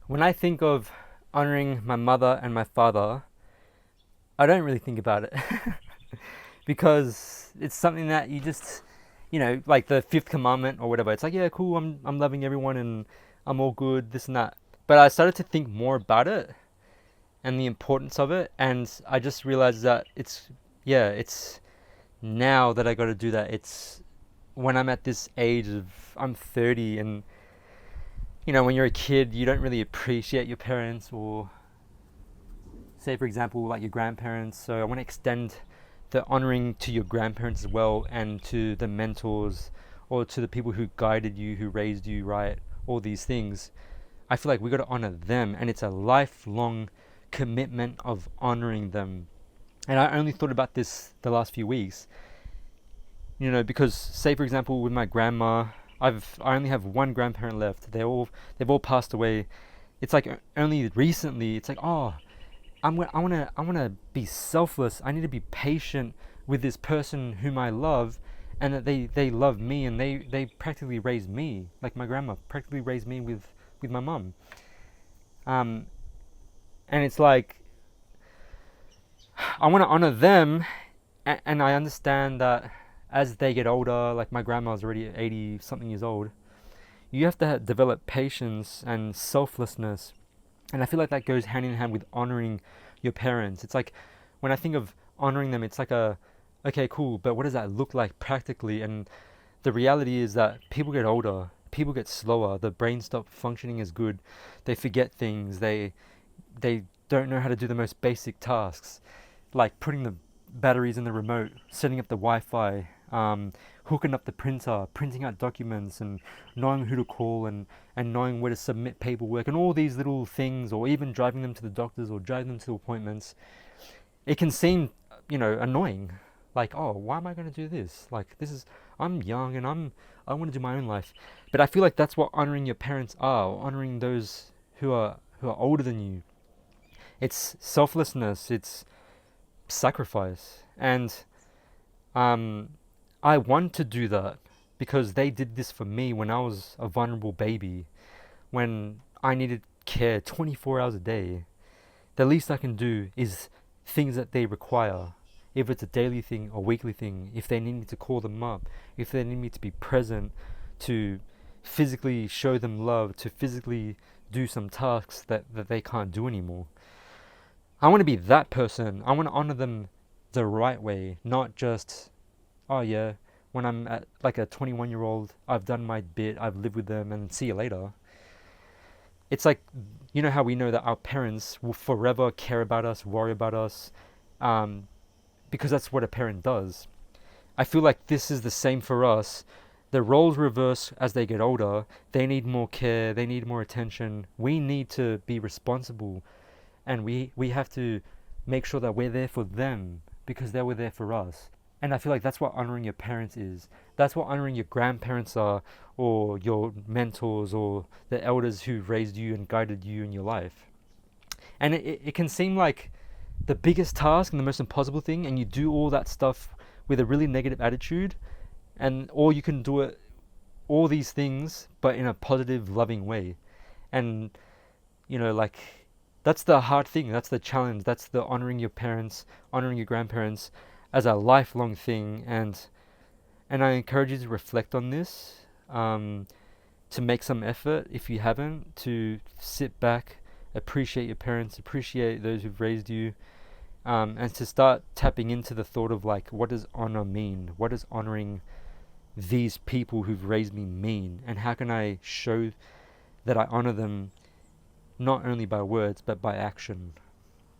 When I think of honoring my mother and my father, I don't really think about it because it's something that you just, like the fifth commandment or whatever. It's like, yeah, cool, I'm loving everyone and I'm all good, this and that. But I started to think more about it and the importance of it, and I just realized that it's now that I got to do that. It's when I'm at this age of I'm 30, and when you're a kid, you don't really appreciate your parents, or say for example like your grandparents. So I want to extend the honoring to your grandparents as well, and to the mentors, or to the people who guided you, who raised you right, all these things. I feel like we got to honor them, and it's a lifelong commitment of honoring them. And I only thought about this the last few weeks, because say for example with my grandma, I only have one grandparent left. They've all passed away. It's like only recently it's like, oh, I want to be selfless. I need to be patient with this person whom I love, and that they love me, and they practically raised me. Like my grandma practically raised me with my mum. Um, and it's like I want to honor them, and I understand that as they get older, like my grandma's already 80 something years old, you have to develop patience and selflessness. And I feel like that goes hand in hand with honoring your parents. It's like when I think of honoring them, it's like okay, cool, but what does that look like practically? And the reality is that people get older, people get slower, the brain stops functioning as good, they forget things, they don't know how to do the most basic tasks, like putting the batteries in the remote, setting up the Wi-Fi, hooking up the printer, printing out documents, and knowing who to call, and knowing where to submit paperwork, and all these little things, or even driving them to the doctors or driving them to appointments. It can seem, annoying. Like, oh, why am I going to do this? Like, I'm young and I want to do my own life. But I feel like that's what honoring your parents are, or honoring those who are older than you. It's selflessness. It's sacrifice. And um, I want to do that because they did this for me when I was a vulnerable baby, when I needed care 24 hours a day. The least I can do is things that they require. If it's a daily thing or weekly thing, if they need me to call them up, if they need me to be present, to physically show them love, to physically do some tasks that they can't do anymore. I want to be that person. I want to honor them the right way, not just, oh yeah, when I'm at like a 21-year-old, I've done my bit, I've lived with them, and see you later. It's like, how we know that our parents will forever care about us, worry about us, um, because that's what a parent does. I feel like this is the same for us. The roles reverse as they get older. They need more care, they need more attention. We need to be responsible, and we have to make sure that we're there for them because they were there for us. And I feel like that's what honoring your parents is. That's what honoring your grandparents are, or your mentors, or the elders who raised you and guided you in your life. And it can seem like the biggest task and the most impossible thing, and you do all that stuff with a really negative attitude, and or you can do it all these things but in a positive, loving way. And like that's the hard thing, that's the challenge, that's the honoring your parents, honoring your grandparents as a lifelong thing. And I encourage you to reflect on this, to make some effort if you haven't, to sit back, appreciate your parents, appreciate those who've raised you, and to start tapping into the thought of like, what does honor mean? What does honoring these people who've raised me mean? And how can I show that I honor them not only by words but by action?